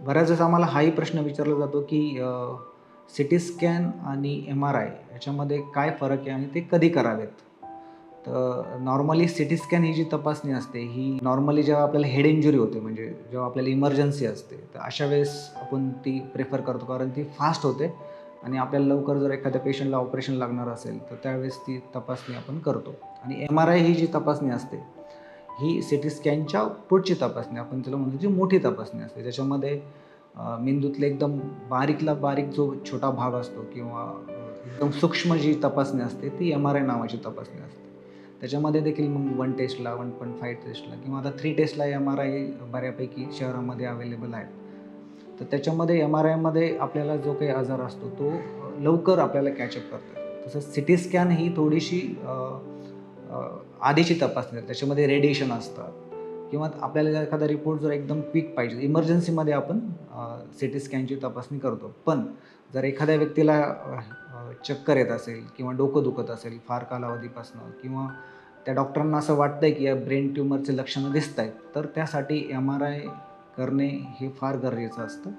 बऱ्याच वेळेस आम्हाला हाही प्रश्न विचारला जातो, की सी-टी स्कॅन आणि एम-आर-आय याच्यामध्ये काय फरक आहे आणि ते कधी करावेत? तर नॉर्मली सी-टी स्कॅन ही जी तपासणी असते, ही नॉर्मली जेव्हा आपल्याला हेड इंजुरी होते, म्हणजे जेव्हा आपल्याला इमर्जन्सी असते, तर अशा वेळेस आपण ती प्रिफर करतो, कारण ती फास्ट होते आणि आपल्याला लवकर जर एखाद्या पेशंटला ऑपरेशन लागणार असेल, तर त्यावेळेस ती तपासणी आपण करतो. आणि एम-आर-आय ही जी तपासणी असते, ही सी-टी स्कॅनच्या पुढची तपासणी आपण त्याला म्हणतो, जी मोठी तपासणी असते. त्याच्यामध्ये मेंदूतले एकदम बारीकला बारीक जो छोटा भाग असतो किंवा एकदम सूक्ष्म जी तपासणी असते, ती एम-आर-आय नावाची तपासणी असते. त्याच्यामध्ये देखील मग 1 टेस्टला, 1.5 टेस्टला किंवा आता 3 टेस्टला एम-आर-आय बऱ्यापैकी शहरामध्ये अवेलेबल आहेत. तर त्याच्यामध्ये एम-आर-आयमध्ये आपल्याला जो काही आजार असतो, तो लवकर आपल्याला कॅचअप करता येतो. तसंच सी-टी स्कॅन ही थोडीशी अ, आधीची तपासणी आहे. त्याच्यामध्ये रेडिएशन असतात किंवा आपल्याला जर एखादा रिपोर्ट जर एकदम क्विक पाहिजे, इमर्जन्सीमध्ये आपण सी-टी स्कॅनची तपासणी करतो. पण जर एखाद्या व्यक्तीला चक्कर येत असेल किंवा डोकं दुखत असेल फार कालावधीपासून किंवा त्या डॉक्टरांना असं वाटतंय की या ब्रेन ट्यूमरचे लक्षणं दिसतायत, तर त्यासाठी एम-आर-आय करणे हे फार गरजेचं असतं.